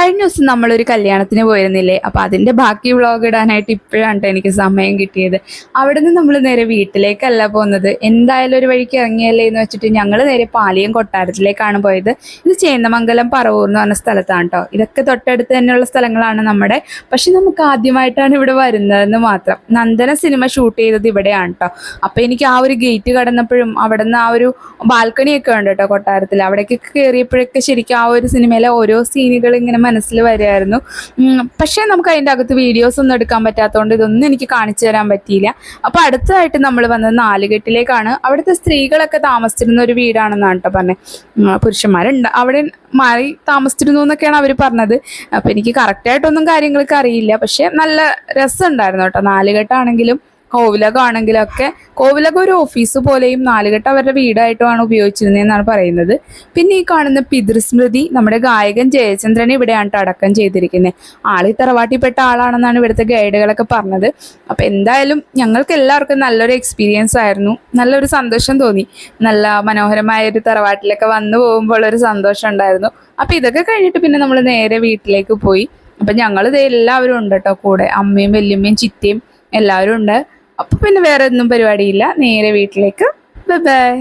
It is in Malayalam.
കഴിഞ്ഞ ദിവസം നമ്മളൊരു കല്യാണത്തിന് പോയിരുന്നില്ലേ? അപ്പോൾ അതിൻ്റെ ബാക്കി വ്ളോഗ് ഇടാനായിട്ട് ഇപ്പോഴാണ് എനിക്ക് സമയം കിട്ടിയത്. അവിടെ നിന്ന് നമ്മൾ നേരെ വീട്ടിലേക്കല്ല പോകുന്നത്. എന്തായാലും ഒരു വഴിക്ക് ഇറങ്ങിയല്ലേ എന്ന് വെച്ചിട്ട് ഞങ്ങൾ നേരെ പാലിയം കൊട്ടാരത്തിലേക്കാണ് പോയത്. ഇത് ചേന്ദമംഗലം പറവൂർ എന്ന് പറഞ്ഞ സ്ഥലത്താണ് കേട്ടോ. ഇതൊക്കെ തൊട്ടടുത്ത് തന്നെയുള്ള സ്ഥലങ്ങളാണ് നമ്മുടെ. പക്ഷെ നമുക്ക് ആദ്യമായിട്ടാണ് ഇവിടെ വരുന്നതെന്ന് മാത്രം. നന്ദന സിനിമ ഷൂട്ട് ചെയ്തത് ഇവിടെയാണ് കേട്ടോ. അപ്പോൾ എനിക്ക് ആ ഒരു ഗേറ്റ് കടന്നപ്പോഴും അവിടെ നിന്ന് ആ ഒരു ബാൽക്കണിയൊക്കെ ഉണ്ട് കേട്ടോ കൊട്ടാരത്തിൽ. അവിടേക്ക് കയറിയപ്പോഴൊക്കെ ശരിക്കും ആ ഒരു സിനിമയിലെ ഓരോ സീനുകൾ ഇങ്ങനെ മനസ്സിൽ വരുമായിരുന്നു. പക്ഷേ നമുക്ക് അതിൻ്റെ അകത്ത് വീഡിയോസ് ഒന്നും എടുക്കാൻ പറ്റാത്തതുകൊണ്ട് ഇതൊന്നും എനിക്ക് കാണിച്ചു തരാൻ പറ്റിയില്ല. അപ്പോൾ അടുത്തതായിട്ട് നമ്മൾ വന്നത് നാലുകെട്ടിലേക്കാണ്. അവിടുത്തെ സ്ത്രീകളൊക്കെ താമസിച്ചിരുന്ന ഒരു വീടാണെന്നാണ് കേട്ടോ പറഞ്ഞത്. പുരുഷന്മാരുണ്ട് അവിടെ മാറി താമസിച്ചിരുന്നു എന്നൊക്കെയാണ് അവർ പറഞ്ഞത്. അപ്പോൾ എനിക്ക് കറക്റ്റായിട്ടൊന്നും കാര്യങ്ങൾക്ക് അറിയില്ല. പക്ഷേ നല്ല രസമുണ്ടായിരുന്നു കേട്ടോ. നാലുകെട്ടാണെങ്കിലും കോവിലകമാണെങ്കിലും ഒക്കെ. കോവിലകം ഒരു ഓഫീസ് പോലെയും നാലുകെട്ട് അവരുടെ വീടായിട്ടുമാണ് ഉപയോഗിച്ചിരുന്നതെന്നാണ് പറയുന്നത്. പിന്നെ ഈ കാണുന്ന പിതൃസ്മൃതി നമ്മുടെ ഗായകൻ ജയചന്ദ്രനെ ഇവിടെയാണ് അടക്കം ചെയ്തിരിക്കുന്നത്. ആളി തറവാട്ടിൽപ്പെട്ട ആളാണെന്നാണ് ഇവിടുത്തെ ഗൈഡുകളൊക്കെ പറഞ്ഞത്. അപ്പം എന്തായാലും ഞങ്ങൾക്ക് എല്ലാവർക്കും നല്ലൊരു എക്സ്പീരിയൻസ് ആയിരുന്നു. നല്ലൊരു സന്തോഷം തോന്നി. നല്ല മനോഹരമായ ഒരു തറവാട്ടിലൊക്കെ വന്നു പോകുമ്പോൾ ഒരു സന്തോഷം ഉണ്ടായിരുന്നു. അപ്പം ഇതൊക്കെ കഴിഞ്ഞിട്ട് പിന്നെ നമ്മൾ നേരെ വീട്ടിലേക്ക് പോയി. അപ്പം ഞങ്ങളിത് എല്ലാവരും ഉണ്ട് കേട്ടോ കൂടെ. അമ്മയും വല്യമ്മയും ചിറ്റയും എല്ലാവരും ഉണ്ട്. അപ്പോൾ പിന്നെ വേറെ ഒന്നും പരിപാടിയില്ല. നേരെ വീട്ടിലേക്ക്. Bye bye.